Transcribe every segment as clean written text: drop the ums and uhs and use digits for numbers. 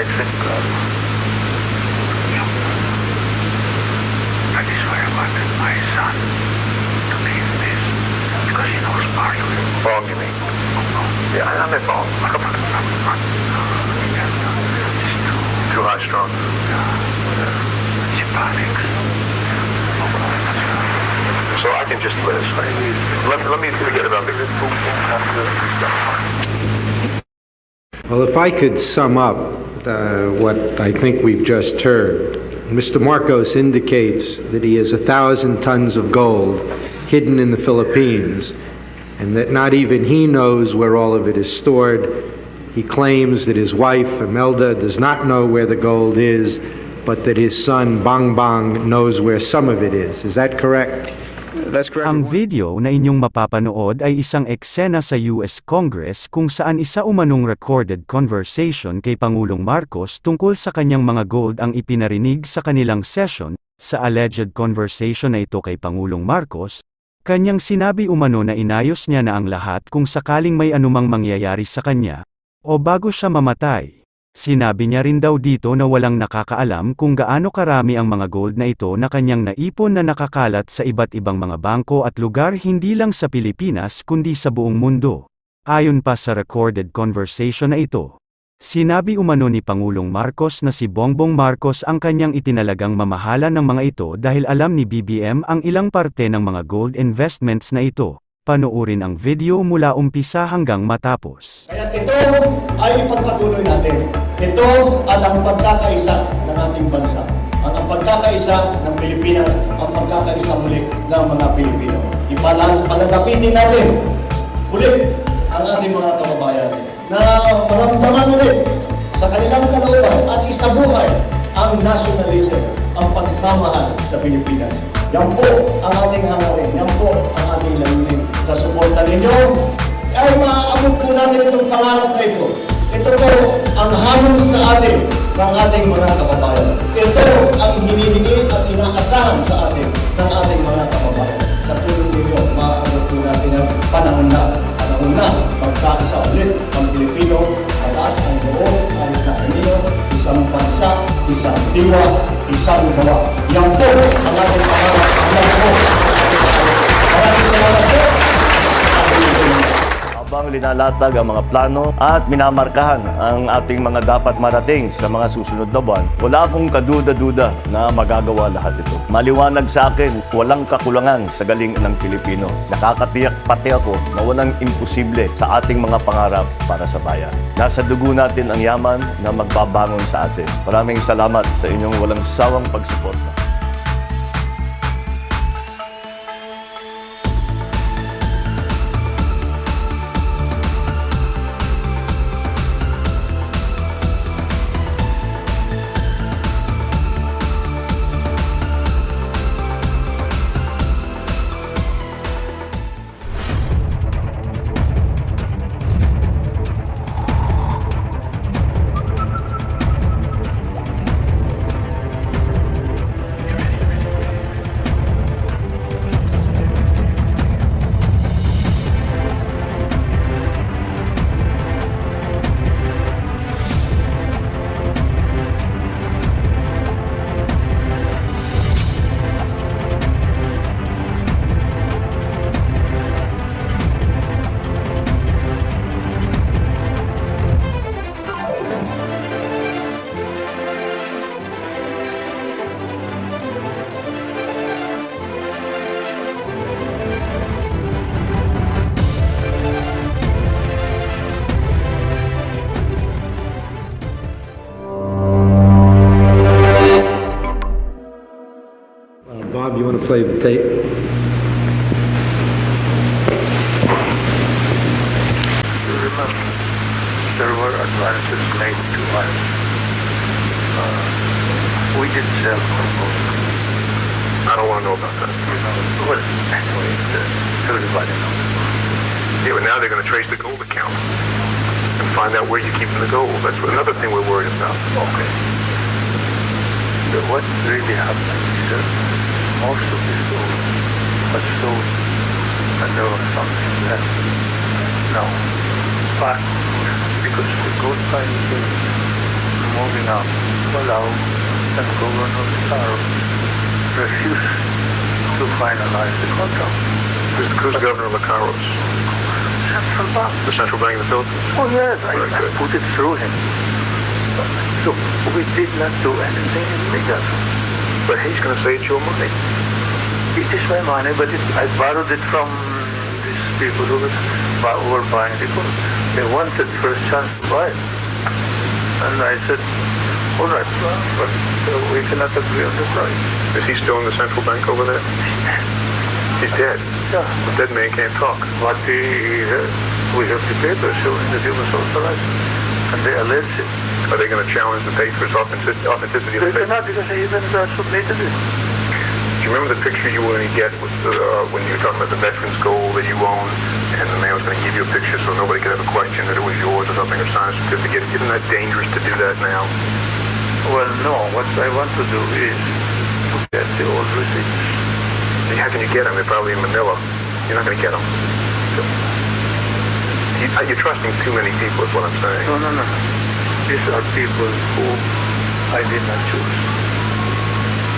I think that is why I wanted my son to leave this, because he knows part of it. Wrong, you mean? Yeah, I'm not wrong. It's too high-strung. She panics. So I can just let me forget about this. Well, if I could sum up what I think we've just heard, Mr. Marcos indicates that he has 1,000 tons of gold hidden in the Philippines, and that not even he knows where all of it is stored. He claims that his wife, Imelda, does not know where the gold is, but that his son, Bang Bang, knows where some of it is. Is that correct? That's correct. Ang video na inyong mapapanood ay isang eksena sa US Congress kung saan isa umanong recorded conversation kay Pangulong Marcos tungkol sa kanyang mga gold ang ipinarinig sa kanilang session. Sa alleged conversation na ito kay Pangulong Marcos, kanyang sinabi umano na inayos niya na ang lahat kung sakaling may anumang mangyayari sa kanya, o bago siya mamatay. Sinabi niya rin daw dito na walang nakakaalam kung gaano karami ang mga gold na ito na kanyang naipon na nakakalat sa iba't ibang mga bangko at lugar hindi lang sa Pilipinas kundi sa buong mundo. Ayon pa sa recorded conversation na ito, sinabi umano ni Pangulong Marcos na si Bongbong Marcos ang kanyang itinalagang mamahala ng mga ito dahil alam ni BBM ang ilang parte ng mga gold investments na ito. Panoorin ang video mula umpisa hanggang matapos. Kaya ito ay ipagpatuloy natin. Ito at ang pagkakaisa ng ating bansa. Ang pagkakaisa ng Pilipinas, ang pagkakaisa muli ng mga Pilipino. Ipalalapitin natin ulit ang ating mga kababayan na maramdaman ulit sa kanilang kalooban at isabuhay ang nationalism, ang pagmamahal sa Pilipinas. Yan po ang ating hangarin, yan po ang ating layunin. Sa suporta ninyo, ay maaabot po natin itong pangarap na ito. Ito po ang hamon sa atin ng ating mga kababayan. Ito ang hinihingi at inaasahan sa atin ng ating mga kababayan. Sa tulong ninyo, maaabot po natin ang panahon na magkaisa ulit ang Pilipino, mataas ang loob, ang kakanino, isang bansa, isang diwa, isang gawa. Yan po ang ating pangarap. Yan po. Maraming salamat po. Habang linalatag ang mga plano at minamarkahan ang ating mga dapat marating sa mga susunod na buwan, wala akong kaduda-duda na magagawa lahat ito. Maliwanag sa akin, walang kakulangan sa galing ng Pilipino. Nakakatiyak pati ako na walang imposible sa ating mga pangarap para sa bayan. Nasa dugo natin ang yaman na magbabangon sa atin. Maraming salamat sa inyong walang sawang pagsuporta. Bob, you want to play the tape? There were advances made to us. We did sell gold. I don't want to know about that. Well, anyway, everybody knows. Yeah, but now they're going to trace the gold account and find out where you're keeping the gold. That's another thing we're worried about. Okay. So what really happened is that most of this gold was sold and there was something left. Now, but because the gold price is moving up, Palau and Governor Saro refused to finalize the contract. Who's Governor Lacaros? Central Bank. The Central Bank of the Philippines? Oh yes, I Very good. put it through him. So we did not do anything illegal. But he's going to say it's your money. It is my money, but I borrowed it from these people who were buying the gold. They wanted first chance to buy it. And I said, all right, but we cannot agree on the price. Is he still in the Central Bank over there? He's dead. Yeah, A dead man can't talk. but we have the papers showing that he was authorized. And they allege it. Are they going to challenge the papers' authenticity of They the paper? cannot because they even submitted it. Do you remember the picture you were going to get with, when you were talking about the veterans' gold that you own, and the man was going to give you a picture so nobody could have a question that it was yours or something, or sign a certificate? Isn't that dangerous to do that now? Well, no, what I want to do is to get the old receipts. How can you get them? They're probably in Manila. You're not going to get them. You're trusting too many people is what I'm saying. No. These are people who I did not choose.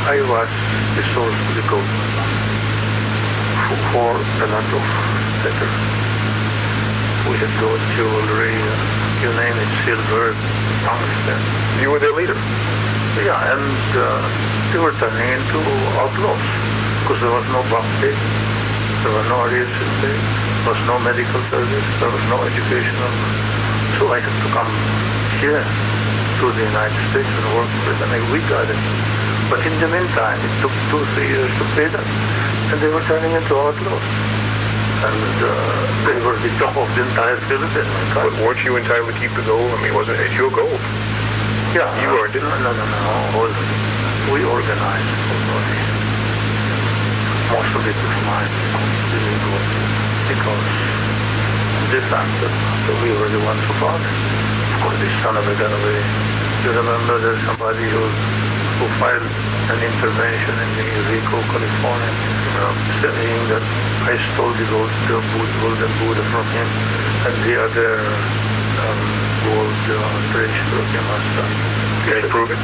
I was the source of the gold for a lot of veterans. We had gold jewelry, you name it, silver, tungsten. You were their leader. Yeah, and they were turning into outlaws because there was no back pay, there were no arrears in pay, there was no medical service, there was no educational. So I had to come here to the United States and work with them, and we got it. But in the meantime, it took 2-3 years to pay them, and they were turning into outlaws. And they were the top of the entire Philippines. But weren't you entitled to keep the gold? I mean, it's your gold. Yeah, You earned it. No. We organized already. Most of it was mine. Because they found that we were the ones who bought it. Of course, this son of a gun away. You remember there's somebody who filed an intervention in the Rico, California, saying that I stole the golden Buddha from him, and the other gold treasure of Yamasa. Can he prove it?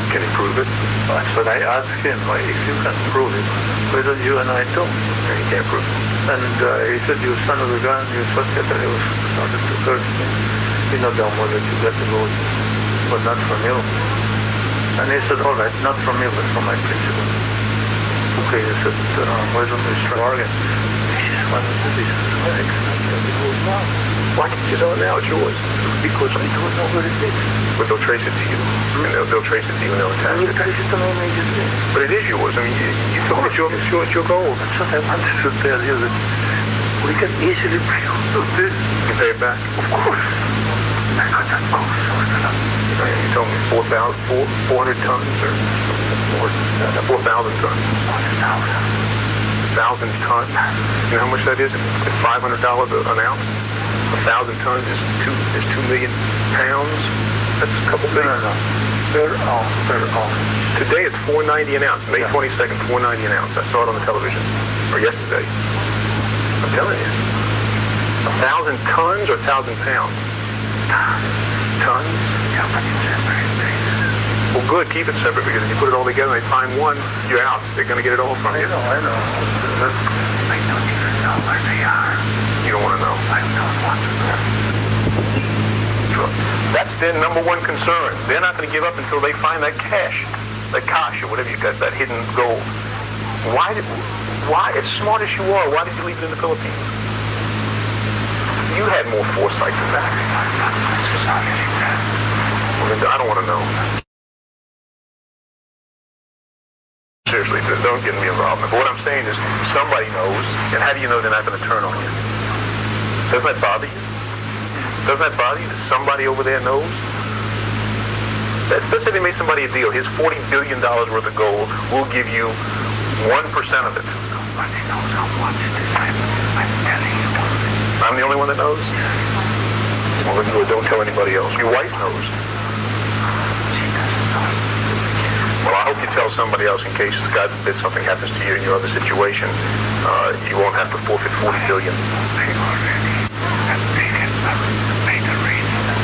Can he prove it? That's what I asked him. If you can prove it, why don't you and I talk? He can't prove it. And he said, you son of a gun, you such that he was started to curse me. You know damn well that you got the gold, but not from you. And he said, all right, not from you, but from my principal. Okay, he said, why don't we strike bargain? This is one of the reasons why I cannot get the gold now. Why can't you know it now? It's yours. Because I don't know where it is. But they'll trace it to you. And they'll trace it to you and they'll I attach will it. trace it to me immediately. But it is yours. I mean, you told me it's your gold. That's what I wanted to tell you, that we can easily pay all of this. You pay it back. Of course. I got that gold sorted out. You told me 400 tons or 4,000 tons. 1,000 tons. You know how much that is? It's $500 an ounce. 1,000 tons is 2 million pounds. That's a couple billion. No. Per ounce. Today it's $4.90 an ounce. May 22nd, $4.90 an ounce. I saw it on the television. Or yesterday. I'm telling you. 1,000 tons or 1,000 pounds? Tons? Yeah, but it's separate places. Well, good. Keep it separate because if you put it all together and they find one, you're out. They're going to get it all from you. I know. I don't even know where they are. You don't want to know. I don't want to know. That's their number one concern. They're not going to give up until they find that cash or whatever you got, that hidden gold. Why, as smart as you are, why did you leave it in the Philippines? You had more foresight than that. Well, I don't want to know. Seriously, don't get me involved. But what I'm saying is, somebody knows, and how do you know they're not going to turn on you? Doesn't that bother you? Doesn't that bother you that somebody over there knows? Let's say they made somebody a deal. Here's $40 billion worth of gold. We'll give you 1% of it. Nobody knows how much it is. I'm telling you, I'm the only one that knows? Well, then don't tell anybody else. Your wife knows. she doesn't know. Well, I hope you tell somebody else in case, God forbid, something happens to you in your other situation. You won't have to forfeit $40 billion. I already have taken made arrangements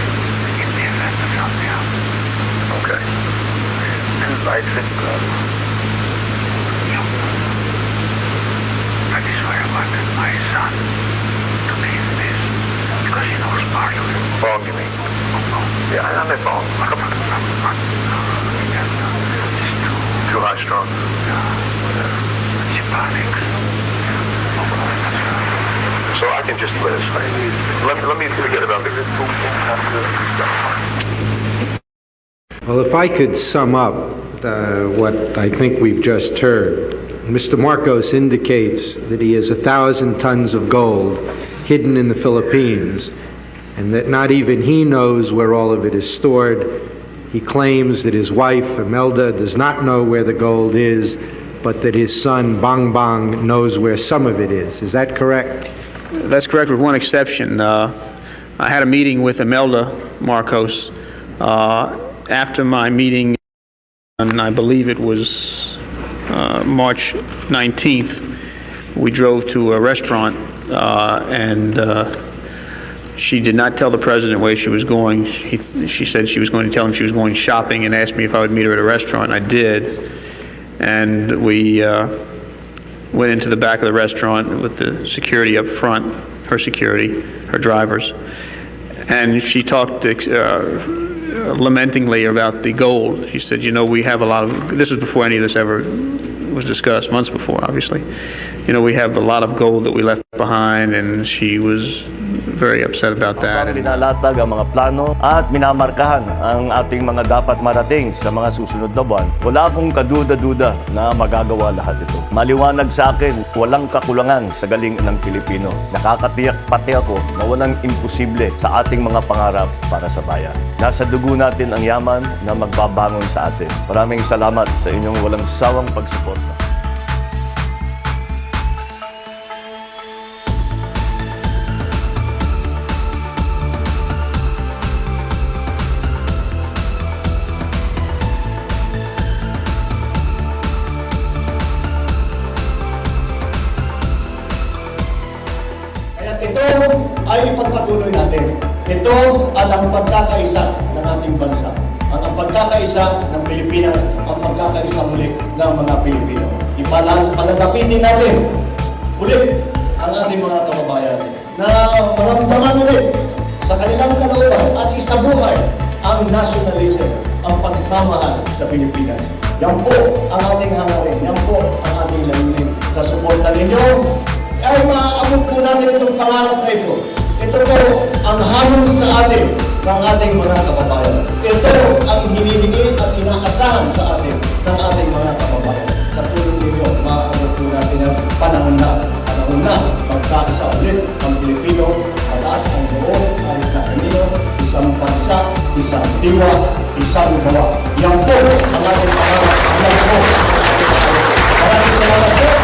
in the event of something else. Okay. And I think that is why I wanted my son to be in this, because he knows part of it. Bong, you mean? Yeah, I met Bong. Too high strung. She panics. So I can just let me forget about this. Well, if I could sum up what I think we've just heard, Mr. Marcos indicates that he has 1,000 tons of gold hidden in the Philippines, and that not even he knows where all of it is stored. He claims that his wife, Imelda, does not know where the gold is, but that his son, Bang Bang, knows where some of it is. Is that correct? That's correct, with one exception. I had a meeting with Imelda Marcos after my meeting, and I believe it was March 19th. We drove to a restaurant, and she did not tell the president where she was going. She said she was going to tell him she was going shopping, and asked me if I would meet her at a restaurant, and I did. And we went into the back of the restaurant with the security up front, her security, her drivers. And she talked lamentingly about the gold. She said, you know, we have a lot of, this was before any of this ever was discussed, months before, obviously. You know, we have a lot of gold that we left behind, and she was very upset about that. And Binalatag ang mga plano at minamarkahan ang ating mga dapat marating sa mga susunod na buwan. Wala akong kaduda-duda na magagawa lahat ito. Maliwanag sa akin, walang kakulangan sa galing ng Pilipino. Nakakatiyak pati ako na walang imposible sa ating mga pangarap para sa bayan. Nasa dugo natin ang yaman na magbabangon sa atin. Maraming salamat sa inyong walang sawang pagsuporta. Ito ay ipagpatuloy natin. Ito at ang pagkakaisa ng ating bansa. Ang pagkakaisa ng Pilipinas, ang pagkakaisa muli ng mga Pilipino. Ipalalapitin natin ulit ang ating mga kababayan na maramdaman ulit sa kanilang kalooban at isabuhay ang nationalism, ang pagmamahal sa Pilipinas. Yan po ang ating hangarin, yan po ang ating layunin. Sa suporta ninyo, ay maaabot po natin itong pangarap na ito. Ito po ang hamon sa atin ng ating mga kababayan. Ito ang hinihingi at inaasahan sa atin ng ating mga kababayan. Sa tulong ninyo, maaabot po natin ang panahon na magkakaisa ulit ang Pilipino, mataas ang loob ay kakanino, isang bansa, isang diwa, isang gawa. Yan po ang ating pangarap. Yan po. Maraming salamat po.